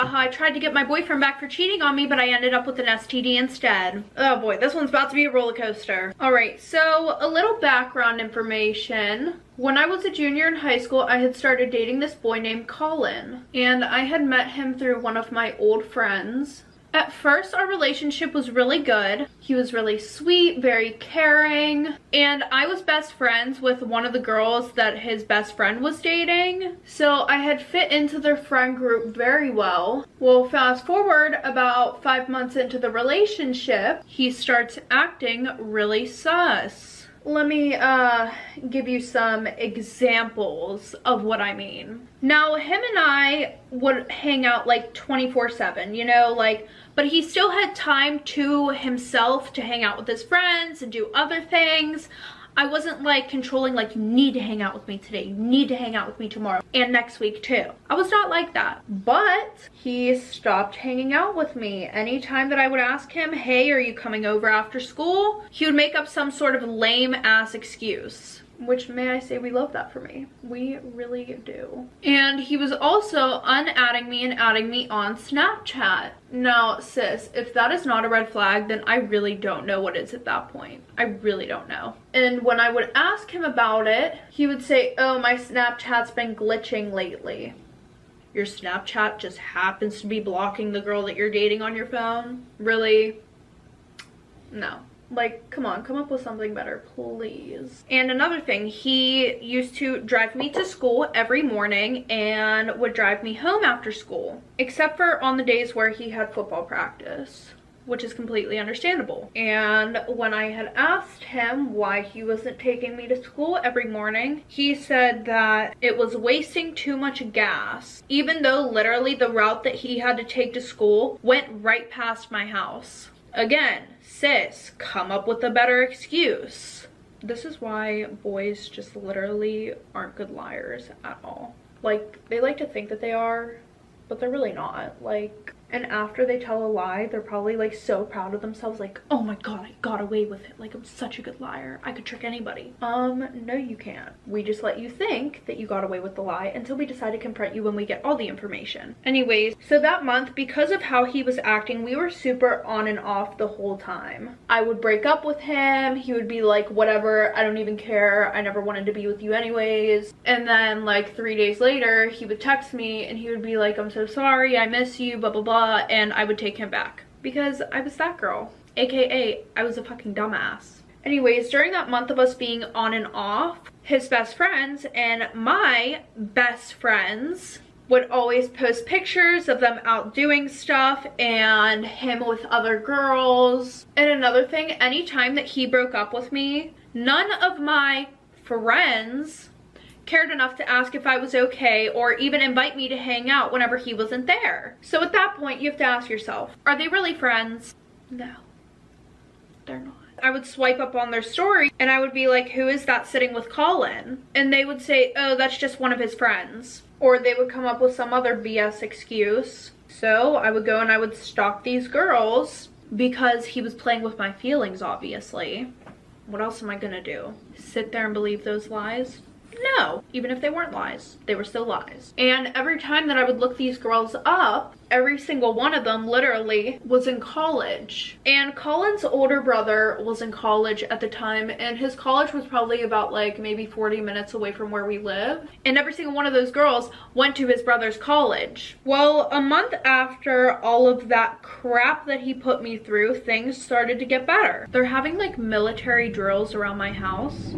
I tried to get my boyfriend back for cheating on me, but I ended up with an STD instead. Oh boy, this one's about to be a roller coaster. All right, so a little background information. When I was a junior in high school, I had started dating this boy named Colin, and I had met him through one of my old friends. At first, our relationship was really good. He was really sweet, very caring, and I was best friends with one of the girls that his best friend was dating. So I had fit into their friend group very well. Well, fast forward about 5 months into the relationship, he starts acting really sus. Let me give you some examples of what I mean. Now, him and I would hang out like 24/7, you know, like, but he still had time to himself to hang out with his friends and do other things. I wasn't like controlling, like, you need to hang out with me today, you need to hang out with me tomorrow and next week too. I was not like that. But he stopped hanging out with me. Anytime that I would ask him, hey, are you coming over after school? He would make up some sort of lame ass excuse. Which, may I say, we love that for me. We really do. And he was also unadding me and adding me on Snapchat. Now, sis, if that is not a red flag, then I really don't know what is at that point. I really don't know. And when I would ask him about it, he would say, oh, my Snapchat's been glitching lately. Your Snapchat just happens to be blocking the girl that you're dating on your phone? Really? No. Like, come on, come up with something better, please. And another thing, he used to drive me to school every morning and would drive me home after school, except for on the days where he had football practice, which is completely understandable. And when I had asked him why he wasn't taking me to school every morning, he said that it was wasting too much gas, even though literally the route that he had to take to school went right past my house. Again, sis, come up with a better excuse. This is why boys just literally aren't good liars at all. Like, they like to think that they are, but they're really not. Like, and after they tell a lie, they're probably like so proud of themselves, like, oh my god, I got away with it. Like, I'm such a good liar. I could trick anybody. No, you can't. We just let you think that you got away with the lie until we decide to confront you when we get all the information. Anyways, so that month, because of how he was acting, we were super on and off the whole time. I would break up with him. He would be like, whatever, I don't even care. I never wanted to be with you anyways. And then like 3 days later, he would text me and he would be like, I'm so sorry, I miss you, blah, blah, blah. And I would take him back because I was that girl, aka I was a fucking dumbass. Anyways, during that month of us being on and off, his best friends and my best friends would always post pictures of them out doing stuff and him with other girls. And another thing, anytime that he broke up with me, none of my friends cared enough to ask if I was okay or even invite me to hang out whenever he wasn't there. So at that point, you have to ask yourself, are they really friends? No, they're not. I would swipe up on their story and I would be like, who is that sitting with Colin? And they would say, oh, that's just one of his friends. Or they would come up with some other BS excuse. So I would go and I would stalk these girls because he was playing with my feelings, obviously. What else am I gonna do? Sit there and believe those lies? No, even if they weren't lies, they were still lies. And every time that I would look these girls up, every single one of them literally was in college. And Colin's older brother was in college at the time, and his college was probably about like maybe 40 minutes away from where we live. And every single one of those girls went to his brother's college. Well, a month after all of that crap that he put me through, things started to get better. They're having like military drills around my house.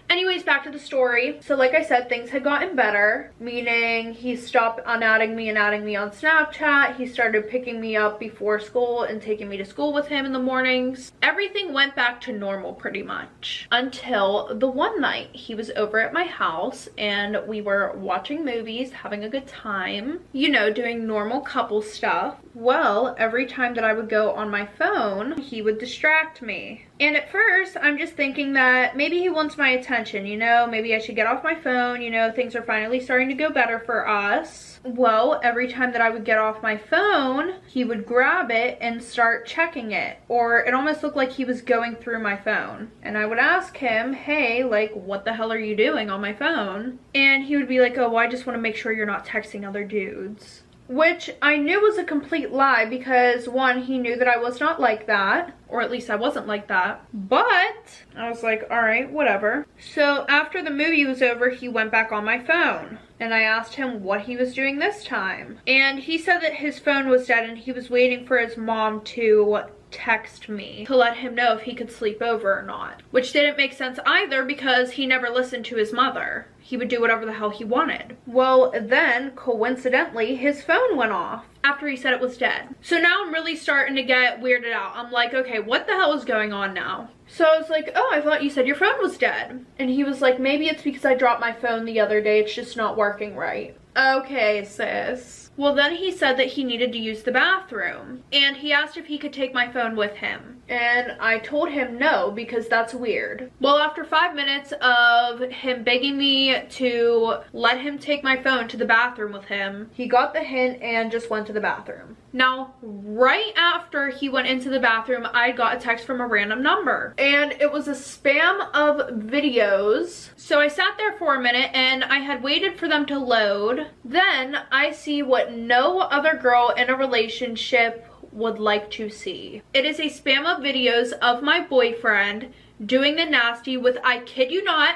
Anyways, back to the story. So like I said, things had gotten better, meaning he stopped unadding me and adding me on Snapchat. He started picking me up before school and taking me to school with him in the mornings. Everything went back to normal pretty much until the one night he was over at my house and we were watching movies, having a good time, you know, doing normal couple stuff. Well, every time that I would go on my phone, he would distract me. And at first, I'm just thinking that maybe he wants my attention. mention, you know, maybe I should get off my phone, you know, things are finally starting to go better for us. Well, every time that I would get off my phone, he would grab it and start checking it. Or it almost looked like he was going through my phone. And I would ask him, hey, like, what the hell are you doing on my phone? And he would be like, oh, well, I just want to make sure you're not texting other dudes. Which I knew was a complete lie because, one, he knew that I was not like that, or at least I wasn't like that. But I was like, all right, whatever. So after the movie was over, he went back on my phone. And I asked him what he was doing this time. And he said that his phone was dead and he was waiting for his mom to text me to let him know if he could sleep over or not. Which didn't make sense either because he never listened to his mother. He would do whatever the hell he wanted. Well, then, coincidentally, his phone went off after he said it was dead. So now I'm really starting to get weirded out. I'm like, okay, what the hell is going on now? So I was like, oh, I thought you said your phone was dead. And he was like, maybe it's because I dropped my phone the other day. It's just not working right. Okay, sis. Well, then he said that he needed to use the bathroom. And he asked if he could take my phone with him. And I told him no, because that's weird. Well, after 5 minutes of him begging me to let him take my phone to the bathroom with him, he got the hint and just went to the bathroom. Now, right after he went into the bathroom, I got a text from a random number. And it was a spam of videos. So I sat there for a minute and I had waited for them to load. Then I see what no other girl in a relationship would like to see. It is a spam of videos of my boyfriend doing the nasty with, I kid you not,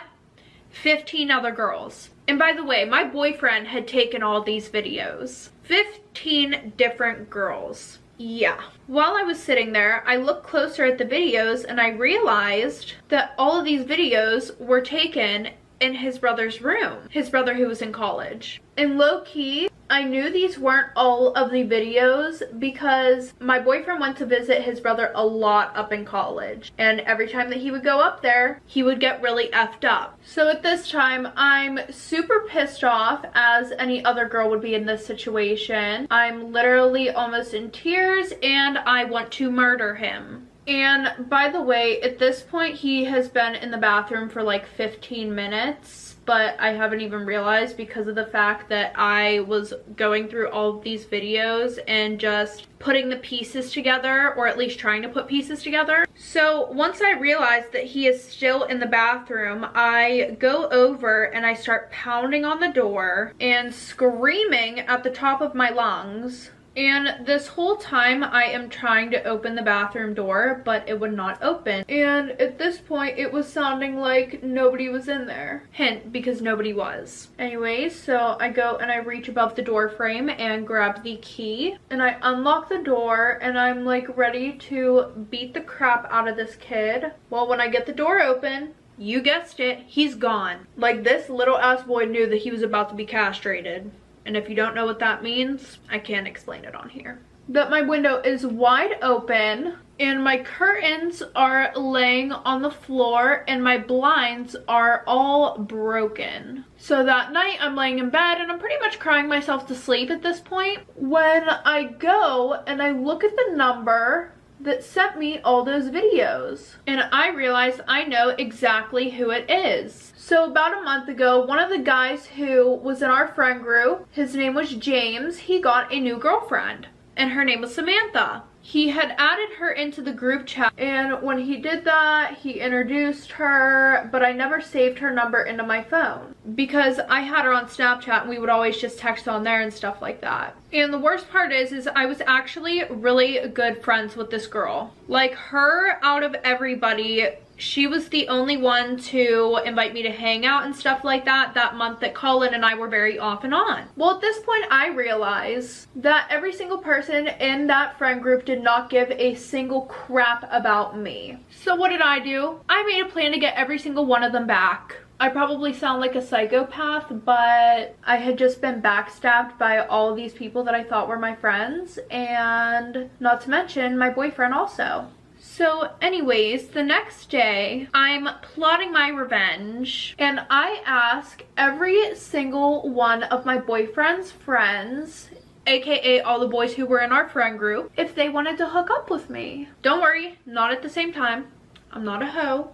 15 other girls. And by the way, my boyfriend had taken all these videos. 15 different girls. Yeah. While I was sitting there, I looked closer at the videos and I realized that all of these videos were taken in his brother's room. His brother who was in college. And low-key, I knew these weren't all of the videos because my boyfriend went to visit his brother a lot up in college. And every time that he would go up there, he would get really effed up. So at this time, I'm super pissed off, as any other girl would be in this situation. I'm literally almost in tears and I want to murder him. And by the way, at this point, he has been in the bathroom for like 15 minutes, but I haven't even realized because of the fact that I was going through all of these videos and just putting the pieces together, or at least trying to put pieces together. So once I realized that he is still in the bathroom, I go over and I start pounding on the door and screaming at the top of my lungs. And this whole time I am trying to open the bathroom door, but it would not open. And at this point it was sounding like nobody was in there. Hint, because nobody was. Anyways, so I go and I reach above the door frame and grab the key. And I unlock the door and I'm like ready to beat the crap out of this kid. Well, when I get the door open, you guessed it, he's gone. Like, this little ass boy knew that he was about to be castrated. And if you don't know what that means, I can't explain it on here. But my window is wide open and my curtains are laying on the floor and my blinds are all broken. So that night I'm laying in bed and I'm pretty much crying myself to sleep at this point when I go and I look at the number that sent me all those videos. And I realized I know exactly who it is. So about a month ago, one of the guys who was in our friend group, his name was James, he got a new girlfriend. And her name was Samantha. He had added her into the group chat, and when he did that, he introduced her, but I never saved her number into my phone because I had her on Snapchat and we would always just text on there and stuff like that. And the worst part is I was actually really good friends with this girl. Like, her, out of everybody, she was the only one to invite me to hang out and stuff like that month that Colin and I were very off and on. Well, at this point I realized that every single person in that friend group did not give a single crap about me. So what did I do? I made a plan to get every single one of them back. I probably sound like a psychopath, but I had just been backstabbed by all these people that I thought were my friends, and not to mention my boyfriend also. So anyways, the next day, I'm plotting my revenge, and I ask every single one of my boyfriend's friends, aka all the boys who were in our friend group, if they wanted to hook up with me. Don't worry, not at the same time. I'm not a hoe.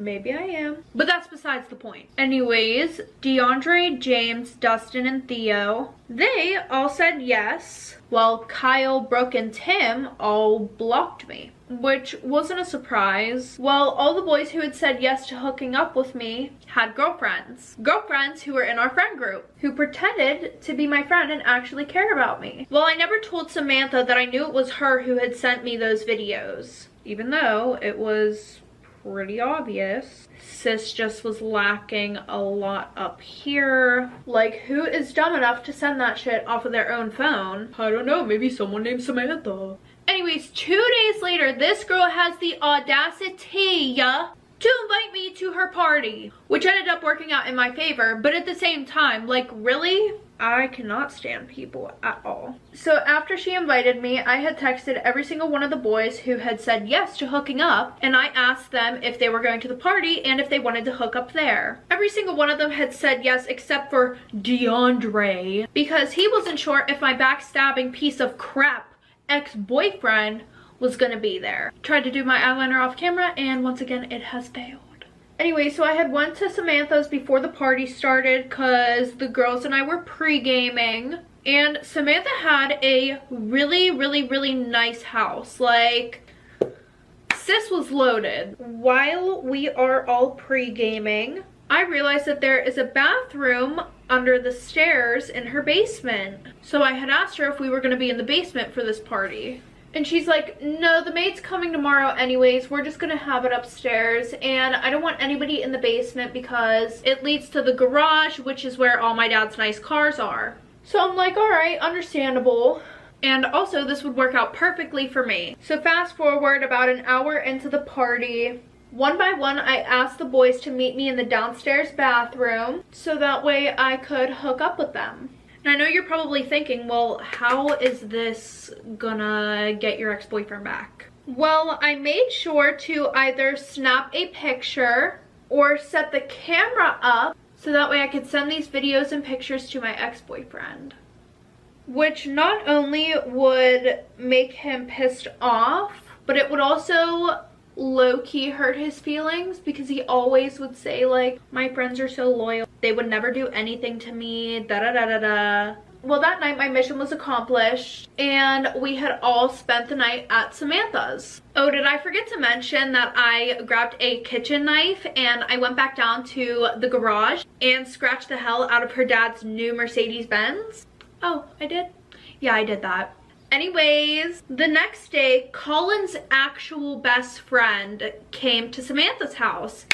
Maybe I am. But that's besides the point. Anyways, DeAndre, James, Dustin, and Theo, they all said yes, while Kyle, Brooke, and Tim all blocked me, which wasn't a surprise. Well, all the boys who had said yes to hooking up with me had girlfriends. Girlfriends who were in our friend group, who pretended to be my friend and actually cared about me. Well, I never told Samantha that I knew it was her who had sent me those videos, even though it was pretty obvious. Sis just was lacking a lot up here. Like, who is dumb enough to send that shit off of their own phone? I don't know, maybe someone named Samantha. Anyways, 2 days later, this girl has the audacity to invite me to her party, which ended up working out in my favor, but at the same time, like, really? I cannot stand people at all. So after she invited me, I had texted every single one of the boys who had said yes to hooking up, and I asked them if they were going to the party and if they wanted to hook up there. Every single one of them had said yes except for DeAndre, because he wasn't sure if my backstabbing piece of crap ex-boyfriend was gonna be there. Tried to do my eyeliner off camera, and once again it has failed. Anyway, so I had went to Samantha's before the party started because the girls and I were pre-gaming, and Samantha had a really nice house. Like, sis was loaded. While we are all pre-gaming, I realized that there is a bathroom under the stairs in her basement. So I had asked her if we were going to be in the basement for this party. And she's like, no, the maid's coming tomorrow anyways. We're just gonna have it upstairs. And I don't want anybody in the basement because it leads to the garage, which is where all my dad's nice cars are. So I'm like, all right, understandable. And also, this would work out perfectly for me. So fast forward about an hour into the party. One by one, I asked the boys to meet me in the downstairs bathroom so that way I could hook up with them. And I know you're probably thinking, well, how is this gonna get your ex-boyfriend back? Well, I made sure to either snap a picture or set the camera up so that way I could send these videos and pictures to my ex-boyfriend. Which not only would make him pissed off, but it would also low-key hurt his feelings because he always would say, like, my friends are so loyal, they would never do anything to me, da-da-da-da-da. Well, that night my mission was accomplished and we had all spent the night at Samantha's. Oh, did I forget to mention that I grabbed a kitchen knife and I went back down to the garage and scratched the hell out of her dad's new Mercedes-Benz? Oh, I did? Yeah, I did that. Anyways, the next day, Colin's actual best friend came to Samantha's house.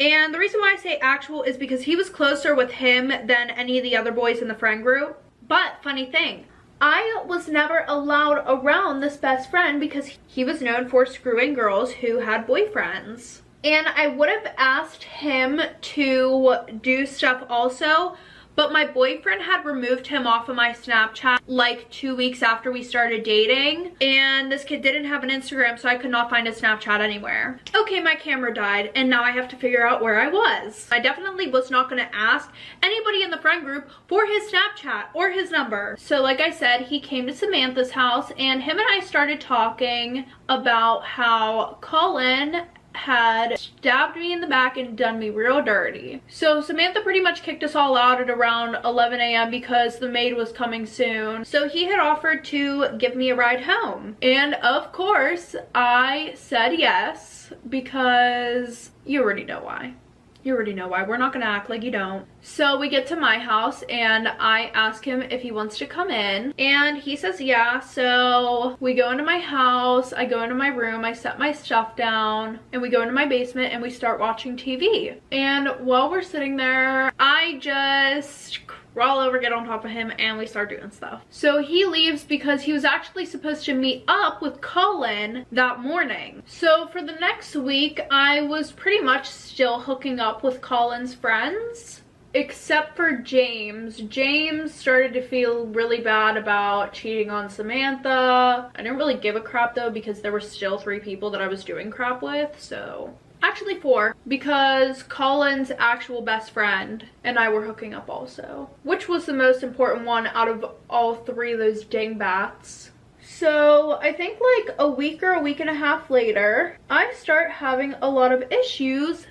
And the reason why I say actual is because he was closer with him than any of the other boys in the friend group. But funny thing, I was never allowed around this best friend because he was known for screwing girls who had boyfriends. And I would have asked him to do stuff also, but my boyfriend had removed him off of my Snapchat like 2 weeks after we started dating. And this kid didn't have an Instagram, so I could not find his Snapchat anywhere. Okay, my camera died, and now I have to figure out where I was. I definitely was not gonna ask anybody in the friend group for his Snapchat or his number. So like I said, he came to Samantha's house, and him and I started talking about how Colin had stabbed me in the back and done me real dirty. So Samantha pretty much kicked us all out at around 11 a.m. because the maid was coming soon. So he had offered to give me a ride home. And of course, I said yes because you already know why. You already know why. We're not gonna act like you don't. So we get to my house and I ask him if he wants to come in and he says yeah. So we go into my house, I go into my room, I set my stuff down, and we go into my basement and we start watching TV. And while we're sitting there, I just crawl over, get on top of him, and we start doing stuff. So he leaves because he was actually supposed to meet up with Colin that morning. So for the next week, I was pretty much still hooking up with Colin's friends, except for James. James started to feel really bad about cheating on Samantha. I didn't really give a crap though because there were still 3 people that I was doing crap with, so actually 4, because Colin's actual best friend and I were hooking up also, which was the most important one out of all 3 of those dingbats. So I think like a week or a week and a half later, I start having a lot of issues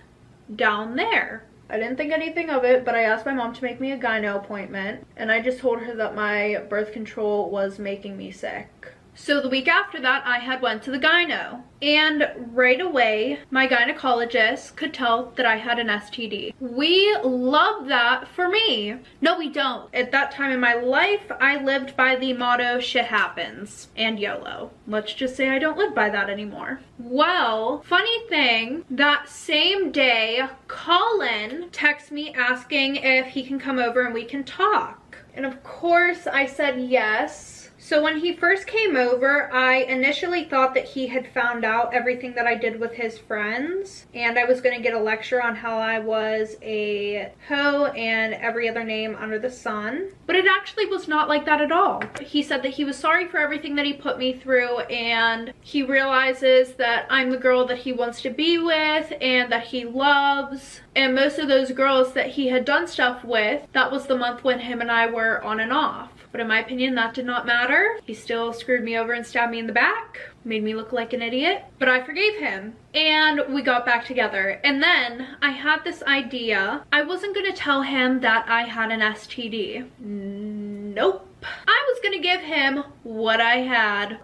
down there. I didn't think anything of it, but I asked my mom to make me a gyno appointment, and I just told her that my birth control was making me sick. So the week after that, I had went to the gyno, and right away, my gynecologist could tell that I had an STD. We love that for me. No, we don't. At that time in my life, I lived by the motto, shit happens, and YOLO. Let's just say I don't live by that anymore. Well, funny thing, that same day, Colin texted me asking if he can come over and we can talk. And of course, I said yes. So when he first came over, I initially thought that he had found out everything that I did with his friends, and I was going to get a lecture on how I was a hoe and every other name under the sun. But it actually was not like that at all. He said that he was sorry for everything that he put me through, and he realizes that I'm the girl that he wants to be with and that he loves. And most of those girls that he had done stuff with, that was the month when him and I were on and off. But in my opinion, that did not matter. He still screwed me over and stabbed me in the back, made me look like an idiot, but I forgave him and we got back together. And then I had this idea. I wasn't gonna tell him that I had an STD. Nope. I was gonna give him what I had.